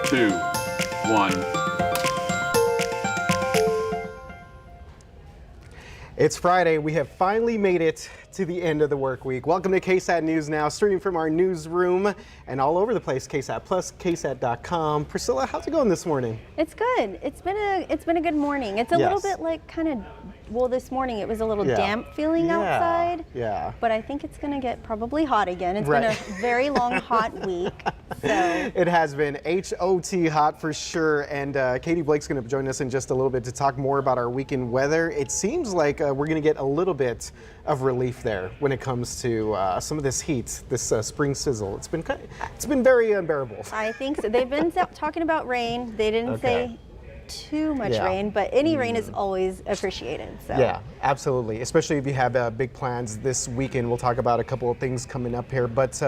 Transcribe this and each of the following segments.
2, 1. It's Friday. We have finally made it to the end of the work week. Welcome to KSAT News Now, streaming from our newsroom and all over the place, KSAT Plus, KSAT.com. Priscilla, how's it going this morning? It's good. It's been a good morning. It's a little bit like this morning it was a little damp feeling outside. Yeah. But I think it's going to get probably hot again. It's been a very long hot week. So it has been HOT hot for sure. And Katie Blake's going to join us in just a little bit to talk more about our weekend weather. It seems like we're going to get a little bit of relief there when it comes to some of this heat, this spring sizzle. It's been very unbearable. I think so. They've been talking about rain. They didn't say too much rain, but any rain is always appreciated. So. Yeah, absolutely. Especially if you have big plans this weekend. We'll talk about a couple of things coming up here. But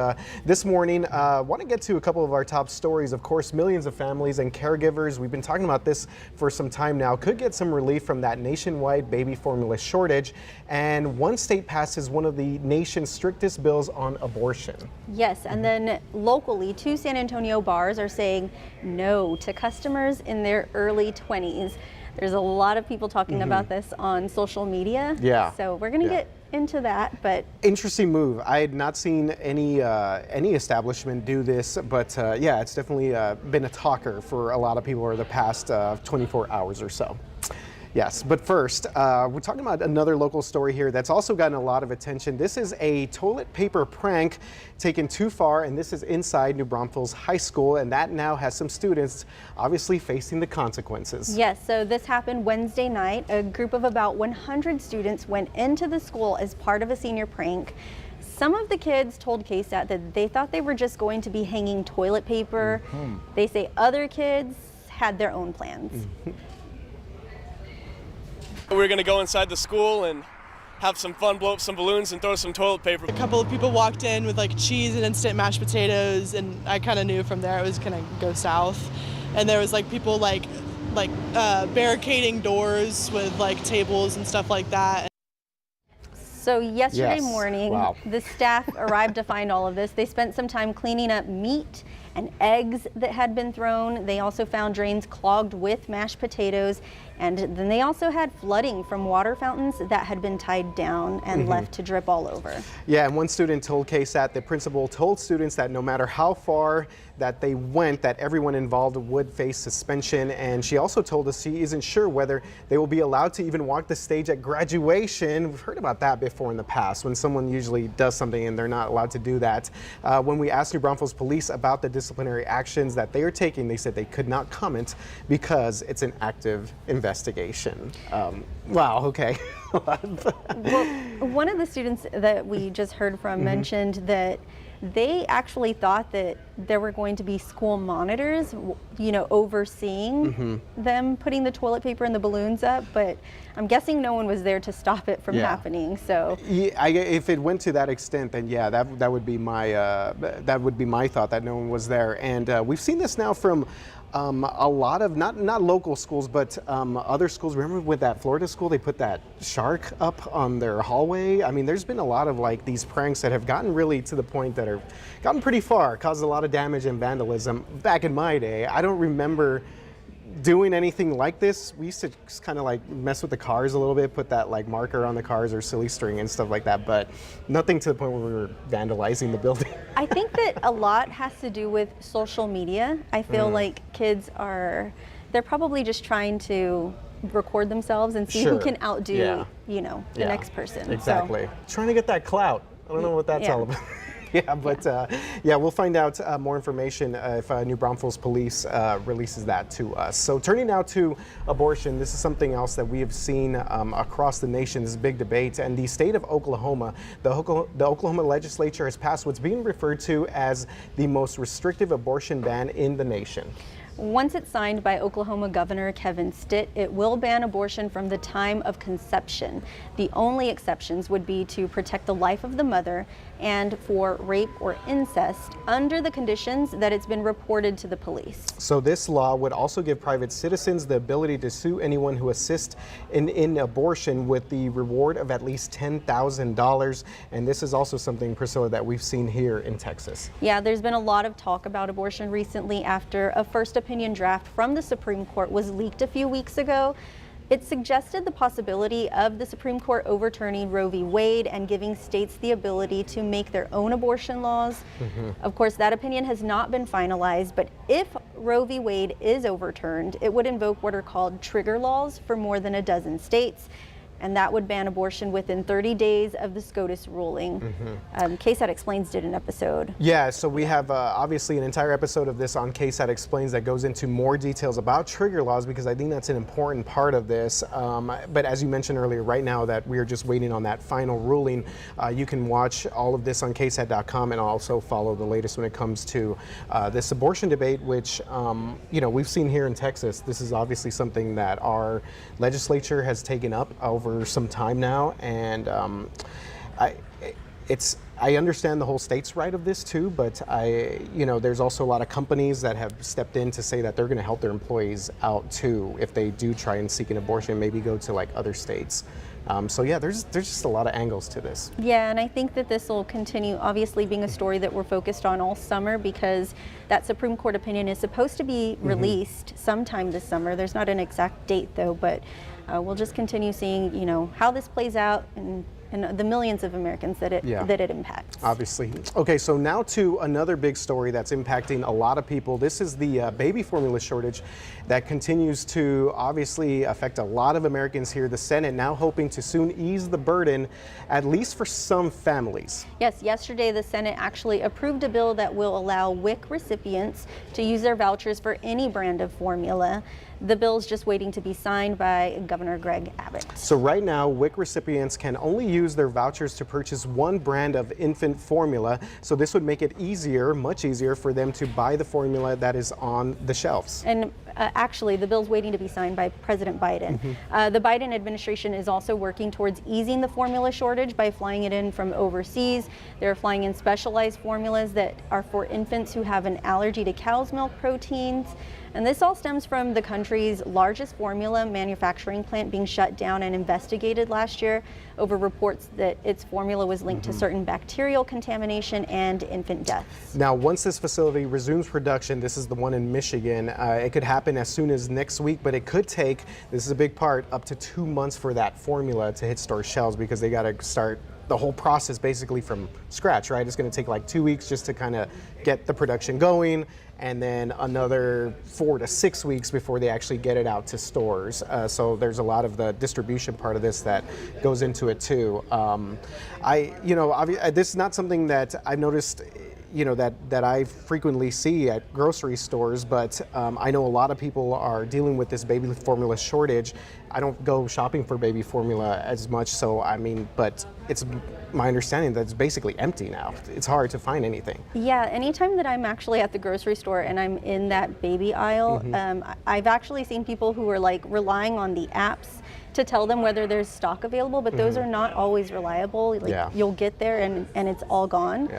this morning, want to get to a couple of our top stories. Of course, millions of families and caregivers, we've been talking about this for some time now, could get some relief from that nationwide baby formula shortage. And one state passes one of the nation's strictest bills on abortion. Yes, and then locally, 2 San Antonio bars are saying no to customers in their early 20s. There's a lot of people talking about this on social media. Yeah. So we're going to get into that, but interesting move. I had not seen any establishment do this, but yeah, it's definitely been a talker for a lot of people over the past 24 hours or so. Yes, but first, we're talking about another local story here that's also gotten a lot of attention. This is a toilet paper prank taken too far, and this is inside New Braunfels High School, and that now has some students obviously facing the consequences. Yes, so this happened Wednesday night. A group of about 100 students went into the school as part of a senior prank. Some of the kids told KSAT that they thought they were just going to be hanging toilet paper. They say other kids had their own plans. We're going to go inside the school and have some fun, blow up some balloons and throw some toilet paper. A couple of people walked in with like cheese and instant mashed potatoes, and I kind of knew from there it was going to go south. And there was like people like barricading doors with like tables and stuff like that. So yesterday morning, the staff arrived to find all of this. They spent some time cleaning up meat and eggs that had been thrown. They also found drains clogged with mashed potatoes. And then they also had flooding from water fountains that had been tied down and left to drip all over. Yeah, and one student told KSAT, the principal told students that no matter how far that they went, that everyone involved would face suspension. And she also told us she isn't sure whether they will be allowed to even walk the stage at graduation. We've heard about that before in the past, when someone usually does something and they're not allowed to do that. When we asked New Braunfels police about the disciplinary actions that they are taking, they said they could not comment because it's an active investigation. Wow, okay. Well, one of the students that we just heard from mentioned that they actually thought that there were going to be school monitors, you know, overseeing them putting the toilet paper and the balloons up, but I'm guessing no one was there to stop it from happening. So if it went to that extent, then yeah, that would be my thought, that no one was there. And we've seen this now from a lot of not local schools, but other schools. Remember with that Florida school, they put that shark up on their hallway. I mean, there's been a lot of like these pranks that have gotten really to the point that have gotten pretty far, caused a lot of damage and vandalism. Back in my day, I don't remember doing anything like this. We used to just kind of like mess with the cars a little bit, put that like marker on the cars or silly string and stuff like that, but nothing to the point where we were vandalizing the building. I think that a lot has to do with social media. I feel like kids they're probably just trying to record themselves and see who can outdo, you know, the next person. Exactly. So, trying to get that clout. I don't know what that's all about. Yeah, but yeah, we'll find out more information if New Braunfels Police releases that to us. So turning now to abortion, this is something else that we have seen across the nation, this big debate. And the state of Oklahoma, the Oklahoma legislature has passed what's being referred to as the most restrictive abortion ban in the nation. Once it's signed by Oklahoma Governor Kevin Stitt, it will ban abortion from the time of conception. The only exceptions would be to protect the life of the mother and for rape or incest under the conditions that it's been reported to the police. So this law would also give private citizens the ability to sue anyone who assists in abortion with the reward of at least $10,000. And this is also something, Priscilla, that we've seen here in Texas. Yeah, there's been a lot of talk about abortion recently after a first opinion draft from the Supreme Court was leaked a few weeks ago. It suggested the possibility of the Supreme Court overturning Roe v. Wade and giving states the ability to make their own abortion laws. Of course, that opinion has not been finalized, but if Roe v. Wade is overturned, it would invoke what are called trigger laws for more than a dozen states. And that would ban abortion within 30 days of the SCOTUS ruling. KSAT Explains did an episode. Yeah, so we have obviously an entire episode of this on KSAT Explains that goes into more details about trigger laws, because I think that's an important part of this. But as you mentioned earlier, right now that we are just waiting on that final ruling, you can watch all of this on KSAT.com and also follow the latest when it comes to this abortion debate, which we've seen here in Texas. This is obviously something that our legislature has taken up over some time now, and I understand the whole state's right of this too, but there's also a lot of companies that have stepped in to say that they're going to help their employees out too if they do try and seek an abortion, maybe go to like other states. So yeah, there's just a lot of angles to this. Yeah, and I think that this will continue obviously being a story that we're focused on all summer, because that Supreme Court opinion is supposed to be released sometime this summer. There's not an exact date though, but we'll just continue seeing, how this plays out and the millions of Americans that it impacts. Obviously. Okay, so now to another big story that's impacting a lot of people. This is the baby formula shortage that continues to obviously affect a lot of Americans here. The Senate now hoping to soon ease the burden, at least for some families. Yes, yesterday the Senate actually approved a bill that will allow WIC recipients to use their vouchers for any brand of formula. The bill is just waiting to be signed by Governor Greg Abbott. So right now, WIC recipients can only use their vouchers to purchase one brand of infant formula. So this would make it easier, much easier, for them to buy the formula that is on the shelves. And actually, the bill's waiting to be signed by President Biden. The Biden administration is also working towards easing the formula shortage by flying it in from overseas. They're flying in specialized formulas that are for infants who have an allergy to cow's milk proteins. And this all stems from the country's largest formula manufacturing plant being shut down and investigated last year over reports that its formula was linked to certain bacterial contamination and infant deaths. Now, once this facility resumes production, this is the one in Michigan, it could happen as soon as next week, but it could take, this is a big part, up to 2 months for that formula to hit store shelves, because they got to start the whole process basically from scratch, right? It's going to take like 2 weeks just to kind of get the production going, and then another 4 to 6 weeks before they actually get it out to stores. So there's a lot of the distribution part of this that goes into it too. This is not something that I've noticed, that I frequently see at grocery stores, but I know a lot of people are dealing with this baby formula shortage. I don't go shopping for baby formula as much, so but it's my understanding that it's basically empty now. It's hard to find anything. Yeah, anytime that I'm actually at the grocery store and I'm in that baby aisle, I've actually seen people who are like relying on the apps to tell them whether there's stock available, but those are not always reliable. You'll get there and it's all gone.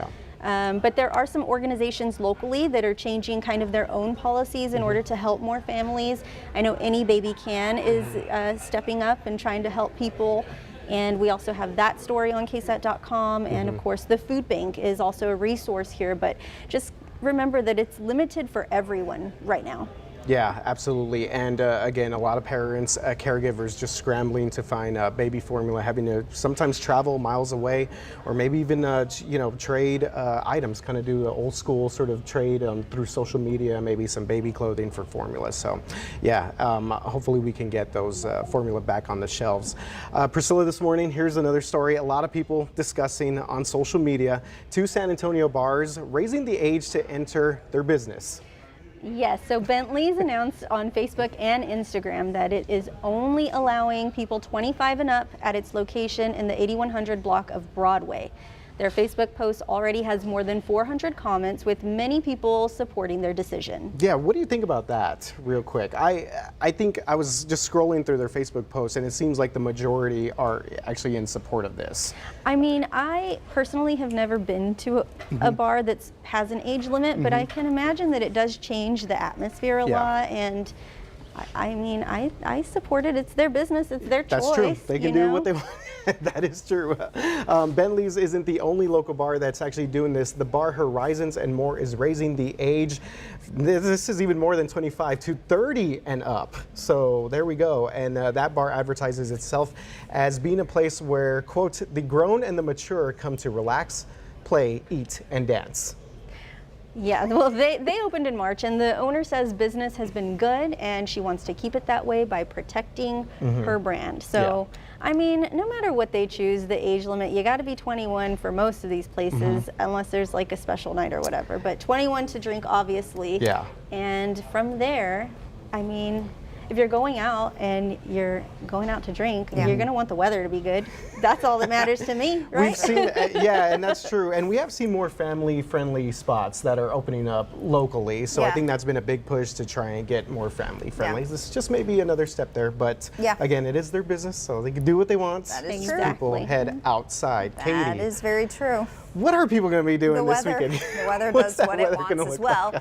But there are some organizations locally that are changing kind of their own policies in order to help more families. I know Any Baby Can is stepping up and trying to help people. And we also have that story on KSAT.com. And of course, the food bank is also a resource here. But just remember that it's limited for everyone right now. Yeah, absolutely. And again, a lot of parents, caregivers just scrambling to find baby formula, having to sometimes travel miles away, or maybe even, trade items, kind of do an old school sort of trade through social media, maybe some baby clothing for formula. So yeah, hopefully we can get those formula back on the shelves. Priscilla, this morning, here's another story. A lot of people discussing on social media, 2 San Antonio bars raising the age to enter their business. Yes, so Bentley's announced on Facebook and Instagram that it is only allowing people 25 and up at its location in the 8100 block of Broadway. Their Facebook post already has more than 400 comments, with many people supporting their decision. Yeah, what do you think about that, real quick? I think I was just scrolling through their Facebook posts, and it seems like the majority are actually in support of this. I mean, I personally have never been to a bar that has an age limit, but I can imagine that it does change the atmosphere a lot, and I mean, I support it. It's their business. It's their choice. That's true. They can do what they want. That is true. Bentley's isn't the only local bar that's actually doing this. The bar Horizons and More is raising the age. This is even more than 25 to 30 and up. So there we go. And that bar advertises itself as being a place where, quote, the grown and the mature come to relax, play, eat, and dance. Yeah, well, they opened in March, and the owner says business has been good, and she wants to keep it that way by protecting her brand. So, I mean, no matter what they choose, the age limit, you got to be 21 for most of these places, unless there's like a special night or whatever. But 21 to drink, obviously. Yeah. And from there, I mean, if you're going out and you're going out to drink, you're going to want the weather to be good. That's all that matters to me, right? We've seen, yeah, and that's true. And we have seen more family-friendly spots that are opening up locally. So I think that's been a big push to try and get more family-friendly. This is just maybe another step there. But again, it is their business, so they can do what they want. That is true. People head outside. That Katie, is very true. what are people going to be doing this weekend? The weather does what it wants as well.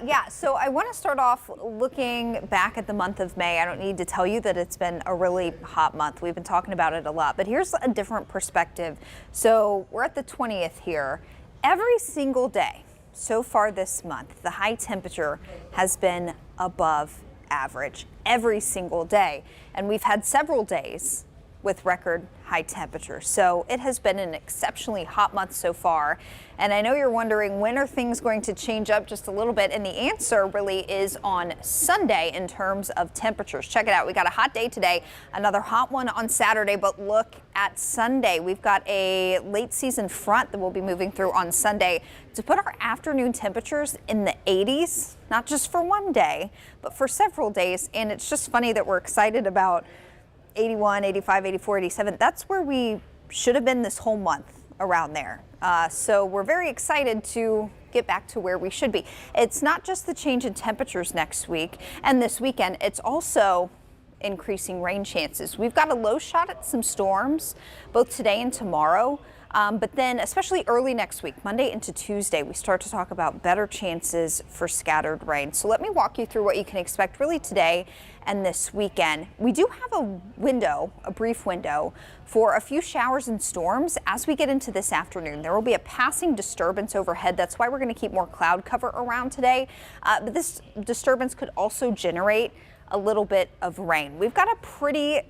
Yeah, so I want to start off looking back at the month of May. I don't need to tell you that it's been a really hot month. We've been talking about it a lot, but here's a different perspective. So we're at the 20th here. Every single day so far this month, the high temperature has been above average every single day. And we've had several days with record high temperatures. So it has been an exceptionally hot month so far. And I know you're wondering, when are things going to change up just a little bit? And the answer really is on Sunday in terms of temperatures. Check it out. We got a hot day today, another hot one on Saturday, but look at Sunday. We've got a late season front that will be moving through on Sunday to put our afternoon temperatures in the 80s, not just for one day, but for several days. And it's just funny that we're excited about 81, 85, 84, 87. That's where we should have been this whole month, around there. So we're very excited to get back to where we should be. It's not just the change in temperatures next week and this weekend, it's also increasing rain chances. We've got a low shot at some storms both today and tomorrow. But then especially early next week, Monday into Tuesday, we start to talk about better chances for scattered rain. So let me walk you through what you can expect really today and this weekend. We do have a brief window for a few showers and storms as we get into this afternoon. There will be a passing disturbance overhead. That's why we're going to keep more cloud cover around today. But this disturbance could also generate a little bit of rain. We've got a pretty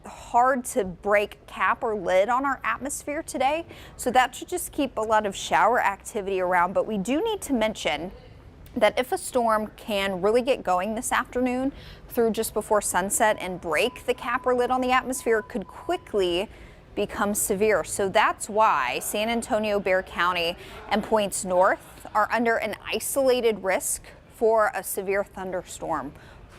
hard to break cap or lid on our atmosphere today, so that should just keep a lot of shower activity around. But we do need to mention that if a storm can really get going this afternoon through just before sunset and break the cap or lid on the atmosphere, it could quickly become severe. So that's why San Antonio, Bexar County, and points north are under an isolated risk for a severe thunderstorm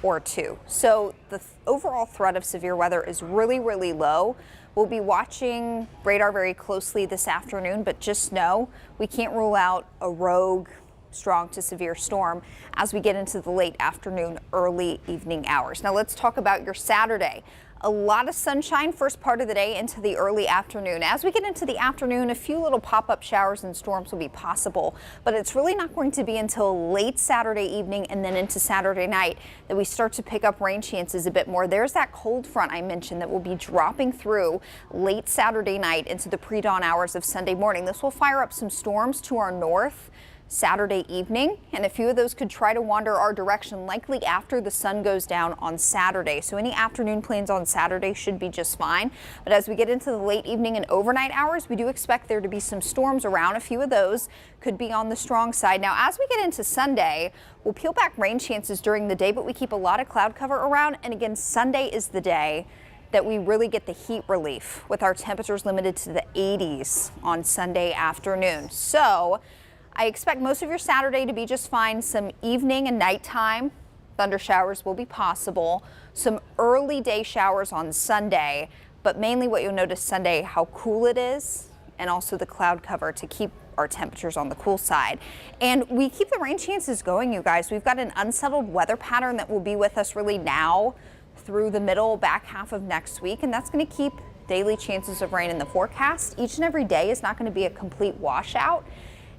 or two. So the overall threat of severe weather is really, really low. We'll be watching radar very closely this afternoon, but just know we can't rule out a rogue strong to severe storm as we get into the late afternoon, early evening hours. Now let's talk about your Saturday. A lot of sunshine first part of the day into the early afternoon. As we get into the afternoon, a few little pop-up showers and storms will be possible, but it's really not going to be until late Saturday evening and then into Saturday night that we start to pick up rain chances a bit more. There's that cold front I mentioned that will be dropping through late Saturday night into the pre-dawn hours of Sunday morning. This will fire up some storms to our north Saturday evening, and a few of those could try to wander our direction likely after the sun goes down on Saturday. So any afternoon plans on Saturday should be just fine. But as we get into the late evening and overnight hours, we do expect there to be some storms around. A few of those could be on the strong side. Now, as we get into Sunday, we'll peel back rain chances during the day, but we keep a lot of cloud cover around. And again, Sunday is the day that we really get the heat relief with our temperatures limited to the 80s on Sunday afternoon. So I expect most of your Saturday to be just fine. Some evening and nighttime thunder showers will be possible. Some early day showers on Sunday, but mainly what you'll notice Sunday, how cool it is and also the cloud cover to keep our temperatures on the cool side. And we keep the rain chances going, you guys. We've got an unsettled weather pattern that will be with us really now through the back half of next week, and that's going to keep daily chances of rain in the forecast. Each and every day is not going to be a complete washout,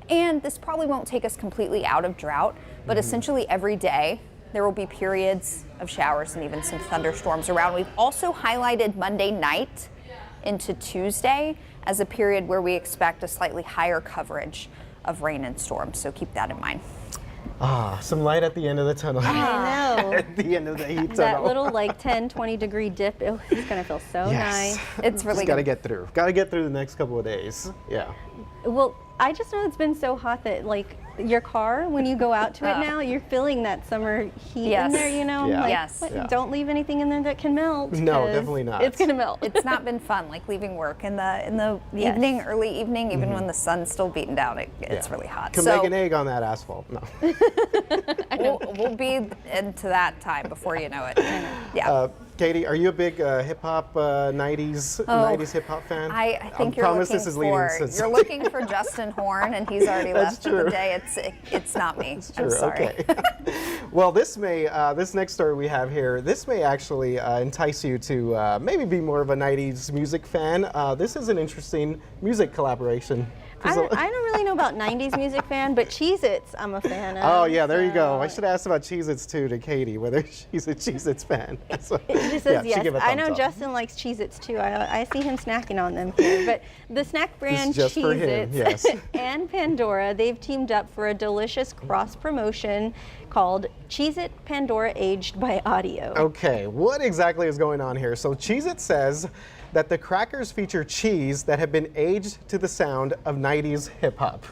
and this probably won't take us completely out of drought, but essentially every day there will be periods of showers and even some thunderstorms around. We've also highlighted Monday night into Tuesday as a period where we expect a slightly higher coverage of rain and storms, so keep that in mind. Some light at the end of the tunnel. I know. At the end of the heat tunnel. That little like 10, 20 degree dip, it's gonna feel so nice. It's really good. Got to get through. Got to get through the next couple of days. Yeah. Well, I just know it's been so hot that like your car, when you go out to it now, you're feeling that summer heat in there, you know? Yeah. Like, don't leave anything in there that can melt. No, definitely not. It's gonna melt. It's not been fun, like leaving work in the evening, early evening, even when the sun's still beating down. It's really hot. Can make an egg on that asphalt. No. We'll be into that time before you know it. Yeah. Katie, are you a big hip hop 90s hip hop fan? I think you're looking for Justin Horn, and he's already left for the day. It's not me. I'm sorry. Okay. Well, this next story we have here, this may actually entice you to maybe be more of a 90s music fan. This is an interesting music collaboration. I don't really know about 90s music fan, but Cheez-Its I'm a fan of. Oh yeah, there you go. I should ask about Cheez-Its too to Katie, whether she's a Cheez-Its fan. She says yes. I know Justin likes Cheez-Its too. I see him snacking on them here. But the snack brand Cheez-Its and Pandora, they've teamed up for a delicious cross promotion called Cheez-It Pandora Aged by Audio. Okay, what exactly is going on here? So Cheez-It says that the crackers feature cheese that have been aged to the sound of 90s hip hop.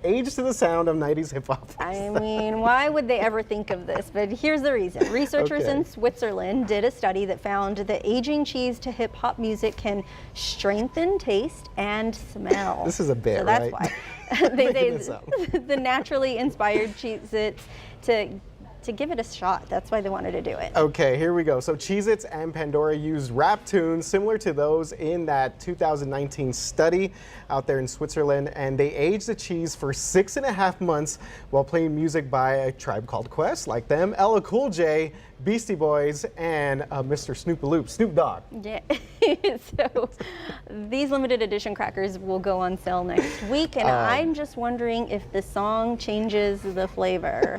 Aged to the sound of 90s hip hop. I mean, why would they ever think of this? But here's the reason. Researchers in Switzerland did a study that found that aging cheese to hip hop music can strengthen taste and smell. This is a bit, so that's right? why they say the naturally inspired Cheez-Its to give it a shot. That's why they wanted to do it. Okay, here we go. So Cheez-Its and Pandora used rap tunes similar to those in that 2019 study out there in Switzerland, and they aged the cheese for 6.5 months while playing music by a Tribe Called Quest, like them, LL Cool J, Beastie Boys, and Mr. Snoop Dogg. Yeah. So these limited edition crackers will go on sale next week, and I'm just wondering if the song changes the flavor.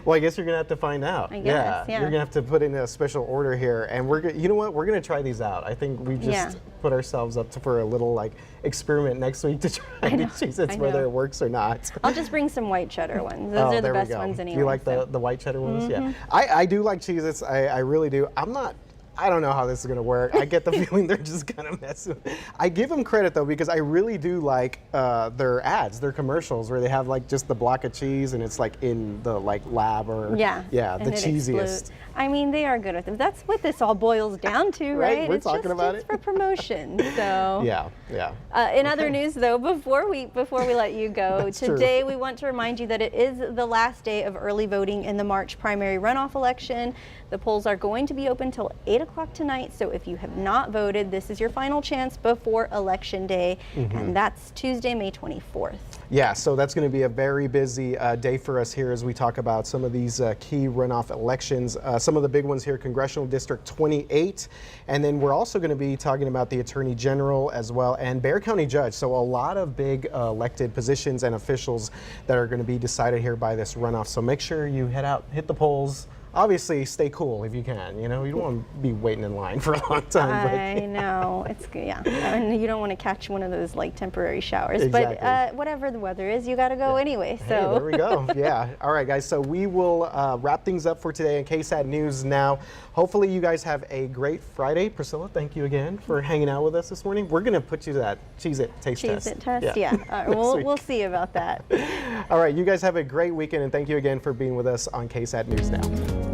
Well, I guess you're gonna have to find out. I guess, yeah. You're gonna have to put in a special order here, and you know what? We're gonna try these out. I think we just put ourselves up for a little like experiment next week to try these Cheez-Its, whether it works or not. I'll just bring some white cheddar ones. Those are the best ones anyway. Do you like the white cheddar ones? Yeah. I do like Cheez-Its. I really do. I don't know how this is gonna work. I get the feeling they're just gonna mess with it. I give them credit though, because I really do like their ads, their commercials, where they have like just the block of cheese and it's like in the like lab or the cheesiest. I mean, they are good with them. That's what this all boils down to, right? We're talking about it. It's for promotion. So yeah. In other news though, before we let you go, today we want to remind you that it is the last day of early voting in the March primary runoff election. The polls are going to be open till 8 o'clock tonight, so if you have not voted, this is your final chance before Election Day, and that's Tuesday, May 24th. Yeah, so that's going to be a very busy day for us here as we talk about some of these key runoff elections. Some of the big ones here, Congressional District 28, and then we're also going to be talking about the Attorney General as well, and Bexar County Judge. So a lot of big elected positions and officials that are going to be decided here by this runoff. So make sure you head out, hit the polls. Obviously, stay cool if you can. You know, you don't want to be waiting in line for a long time. I know, it's and you don't want to catch one of those like temporary showers. Exactly. But whatever the weather is, you got to go anyway. So hey, there we go. Yeah. All right, guys. So we will wrap things up for today in KSAT News Now. Hopefully, you guys have a great Friday. Priscilla, thank you again for hanging out with us this morning. We're going to put you to that Cheez-It taste test. Cheez-It test, yeah. We'll see about that. All right, you guys have a great weekend, and thank you again for being with us on KSAT News Now.